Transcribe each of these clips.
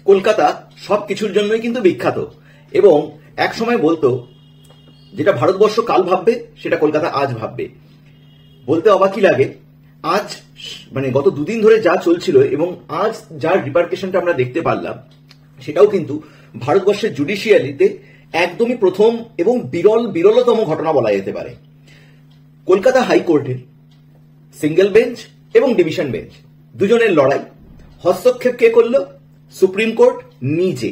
কলকাতা সবকিছুর জন্যই কিন্তু বিখ্যাত এবং এক সময় বলতো যেটা ভারতবর্ষ কাল ভাববে সেটা কলকাতা আজ ভাববে। বলতে অবাকই লাগে, আজ মানে গত দুদিন ধরে যা চলছিল এবং আজ যার রিপারকেশনটা আমরা দেখতে পারলাম সেটাও কিন্তু ভারতবর্ষের জুডিশিয়ারিতে একদমই প্রথম এবং বিরলতম ঘটনা বলা যেতে পারে। কলকাতা হাইকোর্টের সিঙ্গেল বেঞ্চ এবং ডিভিশন বেঞ্চ দুজনের লড়াই, হস্তক্ষেপ কে করলো? সুপ্রিম কোর্ট নিজে।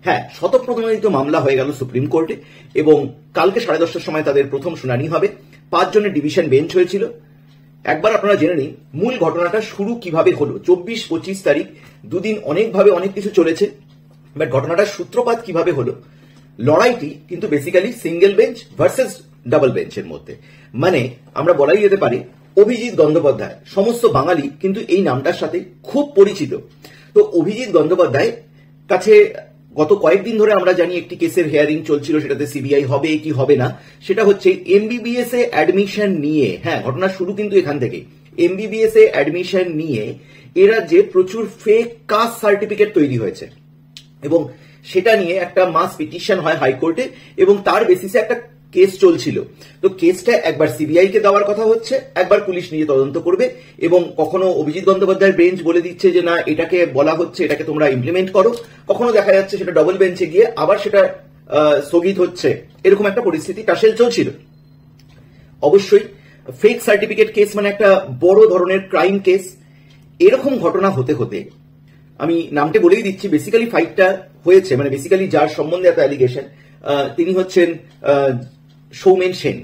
হ্যাঁ, শতপ্রণোদিত মামলা হয়ে গেল সুপ্রিম কোর্টে এবং কালকে 10:30টার সময় তাদের প্রথম শুনানি হবে। 5 জনের ডিভিশন বেঞ্চ হয়েছিল। একবার আপনারা জেনে নিন মূল ঘটনাটা শুরু কিভাবে হলো। 24-25 তারিখ দুদিন অনেকভাবে অনেক কিছু চলেছে, বাট ঘটনাটার সূত্রপাত কিভাবে হলো। লড়াইটি কিন্তু basically single bench versus double বেঞ্চের মধ্যে। মানে আমরা বলাই যেতে পারে অভিজিৎ গঙ্গোপাধ্যায়, সমস্ত বাঙালি কিন্তু এই নামটার সাথে খুব পরিচিত। তো অভিজিৎ গঙ্গোপাধ্যায় কাছে গত কয়েকদিন ধরে আমরা জানি একটি কেসের হিয়ারিং চলছিল, সেটাতে সিবিআই হবে কি হবে না, সেটা হচ্ছে এমবিবিএস এ অ্যাডমিশন নিয়ে। হ্যাঁ, ঘটনা শুরু কিন্তু এখান থেকে। এমবিবিএস এ অ্যাডমিশন নিয়ে এ রাজ্যে প্রচুর ফেক কাস্ট সার্টিফিকেট তৈরি হয়েছে এবং সেটা নিয়ে একটা মাস পিটিশন হয় হাইকোর্টে এবং তার বেসিসে একটা কেস চলছিল। তো কেসটা একবার সিবিআই কে দেওয়ার কথা হচ্ছে, একবার পুলিশ নিজে তদন্ত করবে এবং কখনো অভিজিৎ গঙ্গোপাধ্যায়ের বেঞ্চ বলে দিচ্ছে যে না এটাকে বলা হচ্ছে, এটাকে তোমরা ইমপ্লিমেন্ট করো, কখনো দেখা যাচ্ছে সেটা ডবল বেঞ্চে গিয়ে আবার সেটা স্থগিত হচ্ছে। এরকম একটা পরিস্থিতি টাসেল চলছিল। অবশ্যই ফেক সার্টিফিকেট কেস মানে একটা বড় ধরনের ক্রাইম কেস। এরকম ঘটনা হতে হতে আমি নামটা বলেই দিচ্ছি, বেসিক্যালি ফাইটটা হয়েছে মানে বেসিক্যালি যার সম্বন্ধে এত অ্যালিগেশন তিনি হচ্ছেন সৌমেন সেন।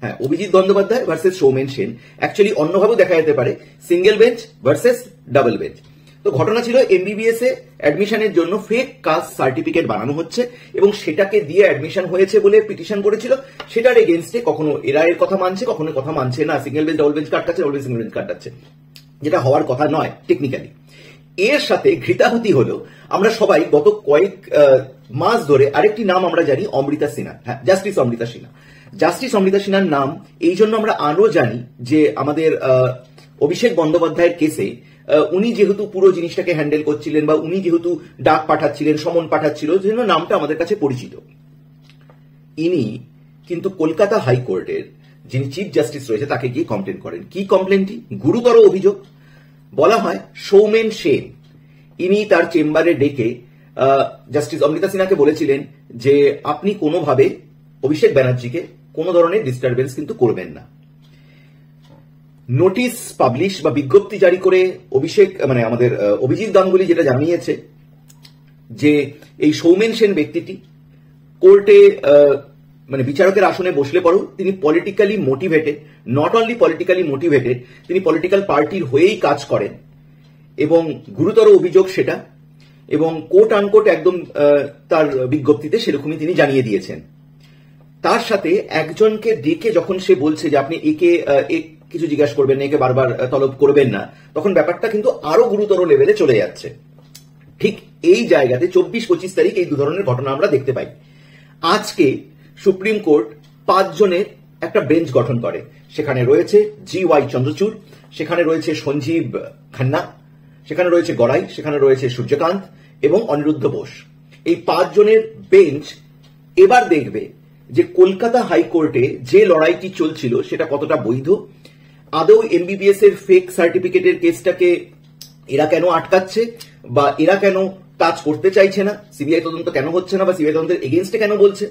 হ্যাঁ, অভিজিৎ গঙ্গোপাধ্যায় ভার্সেস সৌমেন সেন। অ্যাকচুয়ালি অন্যভাবেও দেখা যেতে পারে single bench versus double bench. তো ঘটনা ছিল এমবিবিএস এ অ্যাডমিশনের জন্য ফেক কাস্ট সার্টিফিকেট বানানো হচ্ছে এবং সেটাকে দিয়ে অ্যাডমিশন হয়েছে বলে পিটিশন করেছিল। সেটার এগেনস্টে কখনো এরা এর কথা মানছে, কখনো কথা মানছে না। সিঙ্গেল বেঞ্চ ডাবল বেঞ্চ কাটকাচ্ছে, ডাবল বেঞ্চ সিঙ্গেল বেঞ্চ কাটকাচ্ছে, যেটা হওয়ার কথা নয় টেকনিক্যালি। এর সাথে ঘৃতাহুতি হলো আমরা সবাই গত কয়েক মাস ধরে আরেকটি নাম আমরা জানি, অমৃতা সিনহা। হ্যাঁ, জাস্টিস অমৃতা সিনহা। জাস্টিস অমৃতা সিনহার নাম এই জন্য আমরা আরো জানি যে আমাদের অভিষেক বন্দ্যোপাধ্যায়ের কেসে উনি যেহেতু পুরো জিনিসটাকে হ্যান্ডেল করছিলেন বা উনি যেহেতু ডাক পাঠাচ্ছিলেন, সমন পাঠাচ্ছিল, যেন নামটা আমাদের কাছে পরিচিত। ইনি কিন্তু কলকাতা হাইকোর্টের যিনি চিফ জাস্টিস রয়েছে তাকে গিয়ে কমপ্লেন করেন। কি কমপ্লেনটি? গুরুতর অভিযোগ। বলা হয় সৌমেন সেন ইনি তার চেম্বারে ডেকে জাস্টিস অমৃতা সিনহাকে বলেছিলেন যে আপনি কোনোভাবে অভিষেক ব্যানার্জিকে কোনো ধরনের ডিস্টারবেন্স কিন্তু করবেন না। নোটিশ পাবলিশ বা বিজ্ঞপ্তি জারি করে অভিষেক মানে আমাদের অভিজিৎ গাঙ্গুলি যেটা জানিয়েছে যে এই সৌমেন সেন ব্যক্তিটি কোর্টে মানে বিচারকের আসনে বসলে পরেও তিনি politically motivated, not only politically motivated, তিনি পলিটিক্যাল পার্টির হয়েই কাজ করেন এবং গুরুতর অভিযোগ সেটা। এবং কোর্ট আনকোর্ট একদম তার বিজ্ঞপ্তিতে সেরকমই তিনি জানিয়ে দিয়েছেন। তার সাথে একজনকে ডেকে যখন সে বলছে যে আপনি একে কিছু জিজ্ঞাসা করবেন না, একে বারবার তলব করবেন না, তখন ব্যাপারটা কিন্তু আরো গুরুতর লেভেলে চলে যাচ্ছে। ঠিক এই জায়গাতে 24-25 তারিখ এই দু ধরনের ঘটনা আমরা দেখতে পাই। আজকে সুপ্রিম কোর্ট 5 জনের একটা বেঞ্চ গঠন করে। সেখানে রয়েছে GY চন্দ্রচূড়, সেখানে রয়েছে সঞ্জীব খান্না, সেখানে রয়েছে গড়াই, সেখানে রয়েছে সূর্যকান্ত এবং অনিরুদ্ধ বোস। এই 5 জনের বেঞ্চ এবার দেখবে যে কলকাতা হাইকোর্টে যে লড়াইটি চলছিল সেটা কতটা বৈধ। আদৌ এমবিবিএস এর ফেক সার্টিফিকেটের কেসটাকে এরা কেন আটকাচ্ছে বা এরা কেন টাচ করতে চাইছে না, সিবিআই তদন্ত কেন হচ্ছে না বা সিবিআই তদন্তের এগেইনস্টে কেন বলছে।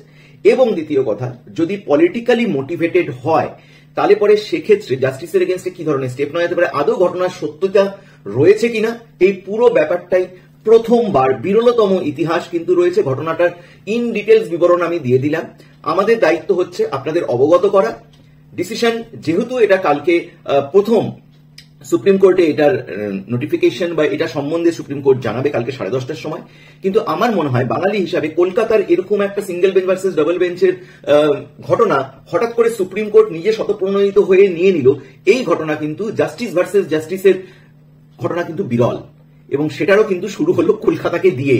এবং দ্বিতীয় কথা, যদি পলিটিক্যালি মোটিভেটেড হয় তাহলে পরে সেক্ষেত্রে জাস্টিসের এগেইনস্টে কি ধরনের স্টেপ নেওয়া যেতে পারে, আদৌ ঘটনার সত্যতা রয়েছে কিনা, এই পুরো ব্যাপারটাই প্রথমবার বিরলতম ইতিহাস কিন্তু রয়েছে। ঘটনাটার ইন ডিটেলস বিবরণ আমি দিয়ে দিলাম। আমাদের দায়িত্ব হচ্ছে আপনাদের অবগত করা। ডিসিশন যেহেতু এটা কালকে প্রথম সুপ্রিম কোর্টে এটার নোটিফিকেশন বা এটা সম্বন্ধে সুপ্রিম কোর্ট জানাবে কালকে 10:30টার সময়, কিন্তু আমার মনে হয় বাঙালি হিসাবে কলকাতার এরকম একটা সিঙ্গেল বেঞ্চ ভার্সেস ডাবল বেঞ্চের ঘটনা হঠাৎ করে সুপ্রিম কোর্ট নিজে শতপ্রণোদিত হয়ে নিয়ে নিল, এই ঘটনা কিন্তু জাস্টিস ভার্সেস জাস্টিসের ঘটনা কিন্তু বিরল এবং সেটারও কিন্তু শুরু হলো কলকাতাকে দিয়ে।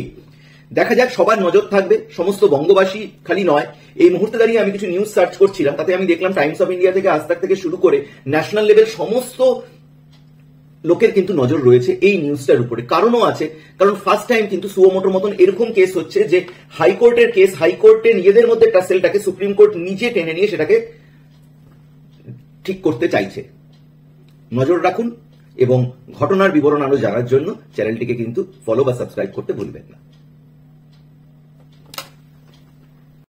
দেখা যাক, সবার নজর থাকবে, সমস্ত বঙ্গবাসী খালি নয়। এই মুহূর্তে দাঁড়িয়ে আমি কিছু নিউজ সার্চ করছিলাম, তাতে আমি দেখলাম টাইমস অফ ইন্ডিয়া থেকে আজ তাক থেকে শুরু করে ন্যাশনাল লেভেল সমস্ত লোকের কিন্তু নজর রয়েছে এই নিউজটার উপরে। কারণও আছে, কারণ ফার্স্ট টাইম কিন্তু সুও মোটোর মতন এরকম কেস হচ্ছে যে হাইকোর্টের কেস, হাইকোর্টে নিজেদের মধ্যে টাসেলটাকে সুপ্রিম কোর্ট নিজে টেনে নিয়ে সেটাকে ঠিক করতে চাইছে। নজর রাখুন এবং ঘটনার বিবরণ আরো জানার জন্য চ্যানেলটিকে কিন্তু ফলো বা সাবস্ক্রাইব করতে ভুলবেন না।